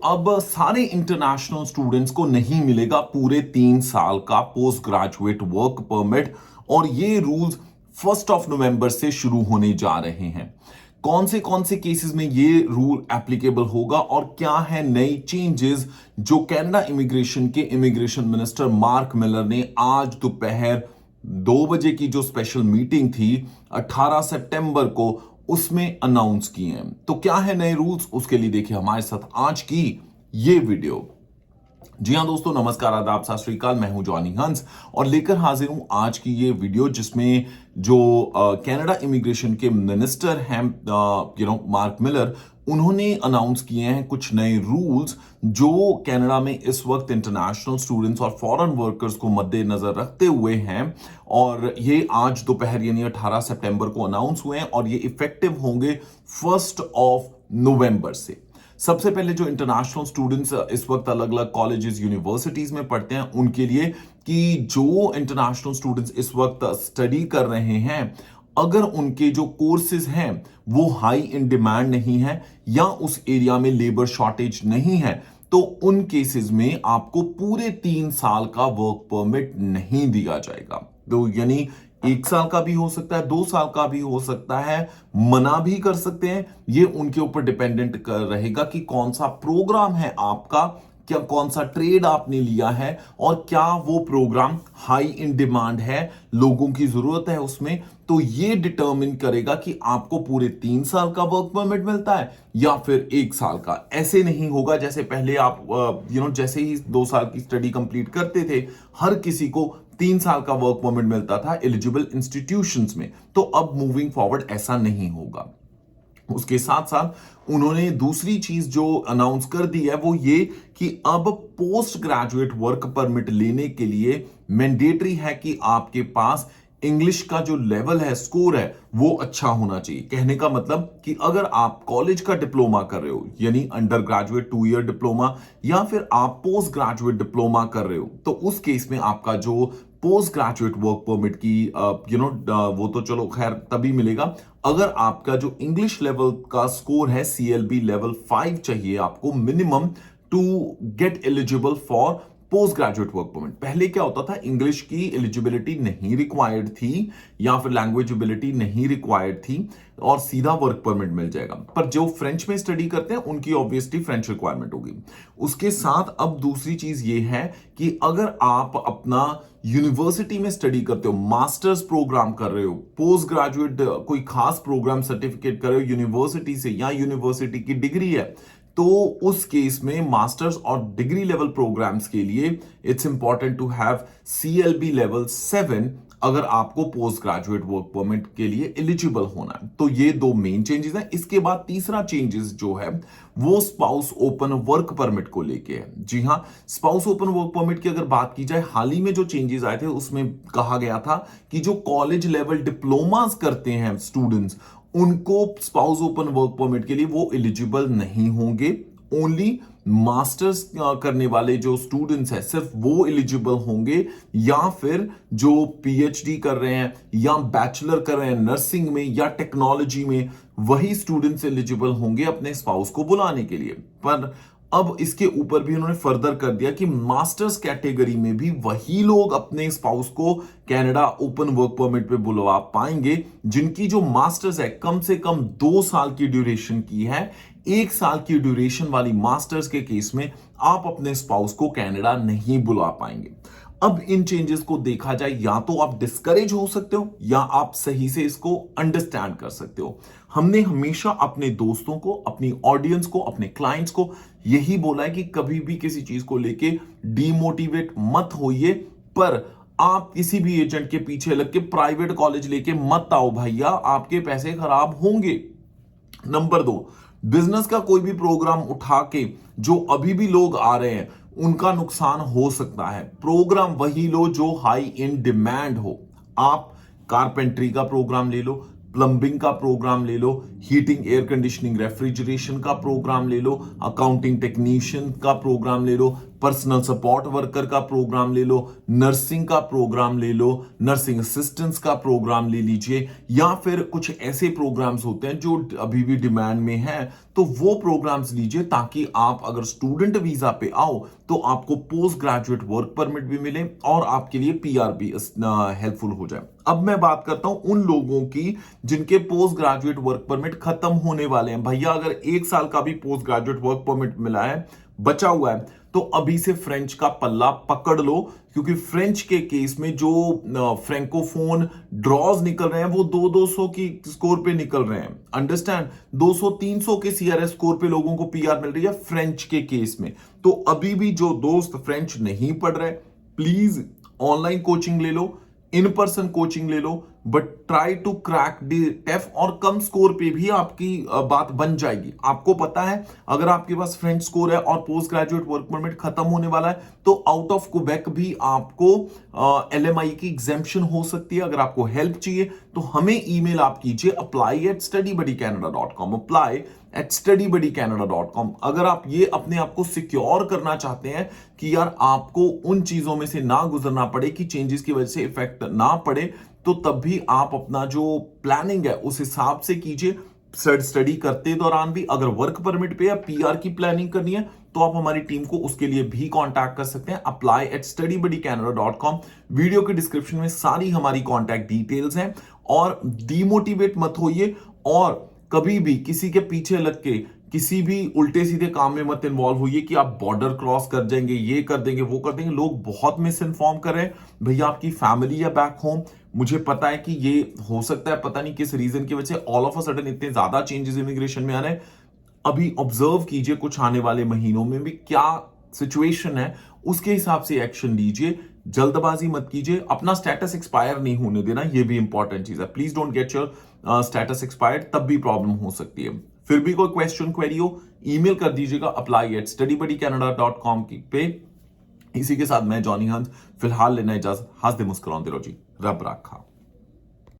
अब सारे international students को नहीं मिलेगा पूरे 3 साल का पोस्ट ग्रेजुएट वर्क परमिट और ये रूल्स 1 नवंबर से शुरू होने जा रहे हैं। कौन से केसेस में ये रूल एप्लीकेबल होगा और क्या है नई चेंजेस जो कनाडा इमिग्रेशन के इमिग्रेशन मिनिस्टर मार्क मिलर ने आज दोपहर 2 बजे की जो स्पेशल मीटिंग थी 18 सितंबर को उसमें अनाउंस किए हैं। तो क्या है नए रूल्स, उसके लिए देखिए हमारे साथ आज की ये वीडियो। जी हाँ दोस्तों, नमस्कार, आदाब, सत श्री अकाल। मैं हूं जॉनी हंस और लेकर हाजिर हूं आज की ये वीडियो जिसमें जो कनाडा इमिग्रेशन के मिनिस्टर हैं मार्क मिलर, उन्होंने अनाउंस किए हैं कुछ नए रूल्स जो कनाडा में इस वक्त इंटरनेशनल स्टूडेंट्स और फॉरेन वर्कर्स को मद्देनजर रखते हुए हैं। और ये आज दोपहर यानी 18 सितंबर को अनाउंस हुए हैं और ये इफेक्टिव होंगे 1 नवंबर से। सबसे पहले जो इंटरनेशनल स्टूडेंट्स इस वक्त अलग अलग कॉलेजेस यूनिवर्सिटीज में पढ़ते हैं उनके लिए कि जो इंटरनेशनल स्टूडेंट्स इस वक्त स्टडी कर रहे हैं, अगर उनके जो कोर्सेज हैं वो हाई इन डिमांड नहीं है या उस एरिया में लेबर शॉर्टेज नहीं है, तो उन केसेस में आपको पूरे 3 साल का वर्क परमिट नहीं दिया जाएगा। तो यानी 1 साल का भी हो सकता है, 2 साल का भी हो सकता है, मना भी कर सकते हैं। ये उनके ऊपर डिपेंडेंट कर रहेगा कि कौन सा प्रोग्राम है आपका, क्या कौन सा ट्रेड आपने लिया है और क्या वो प्रोग्राम हाई इन डिमांड है, लोगों की जरूरत है उसमें। तो ये डिटरमिन करेगा कि आपको पूरे 3 साल का वर्क परमिट मिलता है या फिर 1 साल का। ऐसे नहीं होगा जैसे पहले आप जैसे ही 2 साल की स्टडी कंप्लीट करते थे हर किसी को 3 साल का वर्क परमिट मिलता था एलिजिबल इंस्टीट्यूशंस में। तो अब मूविंग फॉरवर्ड ऐसा नहीं होगा। उसके साथ साथ उन्होंने दूसरी चीज जो अनाउंस कर दी है वो ये कि अब पोस्ट ग्रेजुएट वर्क परमिट लेने के लिए मैंडेटरी है कि आपके पास इंग्लिश का जो लेवल है, स्कोर है, वो अच्छा होना चाहिए। कहने का मतलब कि अगर आप कॉलेज का डिप्लोमा कर रहे हो यानी अंडर ग्रेजुएट 2 ईयर डिप्लोमा या फिर आप पोस्ट ग्रेजुएट डिप्लोमा कर रहे हो, तो उस केस में आपका जो पोस्ट ग्रेजुएट वर्क परमिट की वो तो चलो खैर तभी मिलेगा अगर आपका जो इंग्लिश लेवल का स्कोर है CLB लेवल 5 चाहिए आपको minimum to get eligible for post graduate work permit. पहले क्या होता था, इंग्लिश की एलिजिबिलिटी नहीं रिक्वायर्ड थी या फिर लैंग्वेज एबिलिटी नहीं रिक्वायर्ड थी और सीधा वर्क परमिट मिल जाएगा। पर जो फ्रेंच में स्टडी करते हैं उनकी ऑब्वियसली फ्रेंच रिक्वायरमेंट होगी। उसके साथ अब दूसरी चीज ये है कि अगर आप अपना यूनिवर्सिटी में स्टडी करते हो, मास्टर्स प्रोग्राम कर रहे हो, पोस्ट ग्रेजुएट कोई खास प्रोग्राम सर्टिफिकेट कर रहे हो यूनिवर्सिटी से या यूनिवर्सिटी की डिग्री है, तो उस केस में मास्टर्स और डिग्री लेवल प्रोग्राम्स के लिए it's important to have CLB level 7 अगर आपको पोस्ट ग्रेजुएट वर्क परमिट के लिए एलिजिबल होना है। तो ये दो मेन चेंजेस हैं। इसके बाद तीसरा चेंजेस जो है वो स्पाउस ओपन वर्क परमिट को लेके है। जी हां, स्पाउस ओपन वर्क परमिट की अगर बात की जाए, हाल ही में जो चेंजेस आए थे उसमें कहा गया था कि जो कॉलेज लेवल डिप्लोमास करते हैं स्टूडेंट्स, उनको स्पाउस ओपन वर्क परमिट के लिए वो एलिजिबल नहीं होंगे। ओनली मास्टर्स करने वाले जो स्टूडेंट्स हैं सिर्फ वो एलिजिबल होंगे, या फिर जो PhD कर रहे हैं या बैचलर कर रहे हैं नर्सिंग में या टेक्नोलॉजी में, वही स्टूडेंट्स एलिजिबल होंगे अपने स्पाउस को बुलाने के लिए। पर अब इसके ऊपर भी उन्होंने फर्दर कर दिया कि मास्टर्स कैटेगरी में भी वही लोग अपने स्पाउस को कनाडा ओपन वर्क परमिट पे बुलवा पाएंगे जिनकी जो मास्टर्स है कम से कम 2 साल की ड्यूरेशन की है। 1 साल की ड्यूरेशन वाली मास्टर्स के केस में आप अपने स्पाउस को कनाडा नहीं बुला पाएंगे। अब इन चेंजेस को देखा जाए, या तो आप डिस्करेज हो सकते हो या आप सही से इसको अंडरस्टैंड कर सकते हो। हमने हमेशा अपने दोस्तों को, अपनी ऑडियंस को, अपने क्लाइंट्स को यही बोला है कि कभी भी किसी चीज को लेके डीमोटिवेट मत होइए, पर आप किसी भी एजेंट के पीछे लग के प्राइवेट कॉलेज लेके मत आओ भैया, आपके पैसे खराब होंगे। नंबर 2, बिजनेस का कोई भी प्रोग्राम उठा के जो अभी भी लोग आ रहे हैं उनका नुकसान हो सकता है। प्रोग्राम वही लो जो हाई इन डिमांड हो। आप कारपेंट्री का प्रोग्राम ले लो, प्लम्बिंग का प्रोग्राम ले लो, हीटिंग, एयर कंडीशनिंग, रेफ्रिजरेशन का प्रोग्राम ले लो, अकाउंटिंग टेक्नीशियन का प्रोग्राम ले लो, पर्सनल सपोर्ट वर्कर का प्रोग्राम ले लो, नर्सिंग का प्रोग्राम ले लो, नर्सिंग असिस्टेंट्स का प्रोग्राम ले लीजिए, या फिर कुछ ऐसे प्रोग्राम्स होते हैं जो अभी भी डिमांड में है, तो वो प्रोग्राम्स लीजिए ताकि आप अगर स्टूडेंट वीजा पे आओ तो आपको पोस्ट ग्रेजुएट वर्क परमिट भी मिले और आपके लिए पीआर भी हेल्पफुल हो जाए। अब मैं बात करता हूं उन लोगों की जिनके पोस्ट ग्रेजुएट वर्क परमिट खत्म होने वाले हैं। भैया अगर 1 साल का भी पोस्ट ग्रेजुएट वर्क परमिट मिला है, बचा हुआ है, तो अभी से फ्रेंच का पल्ला पकड़ लो, क्योंकि फ्रेंच के केस में जो फ्रेंकोफोन ड्रॉज निकल रहे हैं वो 200 की स्कोर पे निकल रहे हैं। अंडरस्टैंड, 200-300 के सीआरएस स्कोर पे लोगों को पीआर मिल रही है फ्रेंच के केस में। तो अभी भी जो दोस्त फ्रेंच नहीं पढ़ रहे, प्लीज ऑनलाइन कोचिंग ले लो, इन पर्सन कोचिंग ले लो, but try to crack the TEF, और कम स्कोर पे भी आपकी बात बन जाएगी। आपको पता है अगर आपके पास फ्रेंच स्कोर है और पोस्ट ग्रेजुएट वर्क परमिट खत्म होने वाला है तो आउट ऑफ क्वेबेक भी आपको एलएमआई की एग्जेम्पशन हो सकती है। अगर आपको हेल्प चाहिए तो हमें ईमेल आप कीजिए apply@studybuddycanada.com, apply@studybuddycanada.com। अगर आप ये अपने आप को सिक्योर करना चाहते हैं कि यार आपको उन चीजों में से ना गुजरना पड़े कि चेंजेस की वजह से इफेक्ट ना पड़े, तो तब भी आप अपना जो प्लानिंग है उस हिसाब से कीजिए। स्टडी करते दौरान भी अगर वर्क परमिट पे या पीआर की प्लानिंग करनी है तो आप हमारी टीम को उसके लिए भी कांटेक्ट कर सकते हैं। apply@studybuddycanada.com। वीडियो के डिस्क्रिप्शन में सारी हमारी कांटेक्ट डिटेल्स हैं। और डीमोटिवेट मत होइए, और कभी भी किसी के पीछे लग के किसी भी उल्टे सीधे काम में मत इन्वॉल्व होइए कि आप बॉर्डर क्रॉस कर जाएंगे, ये कर देंगे, वो कर देंगे। लोग बहुत मिस इन्फॉर्म कर रहे हैं। भैया आपकी फैमिली या बैक होम, मुझे पता है कि ये हो सकता है पता नहीं किस रीजन की वजह से ऑल ऑफ अ सडन इतने ज्यादा चेंजेस इमिग्रेशन में आ रहे हैं। अभी ऑब्जर्व कीजिए कुछ आने वाले महीनों में भी क्या सिचुएशन है, उसके हिसाब से एक्शन लीजिए। जल्दबाजी मत कीजिए, अपना स्टेटस एक्सपायर नहीं होने देना, ये भी इंपॉर्टेंट चीज है। Please don't get your status expired, तब भी प्रॉब्लम हो सकती है। फिर भी कोई क्वेश्चन क्वेरी हो, ईमेल कर दीजिएगा apply@studybuddycanada.com पे। इसी के साथ मैं जॉनी हंस फिलहाल लेना इजाजत। हंसदे मुस्कुराते रहो जी, रब रखा।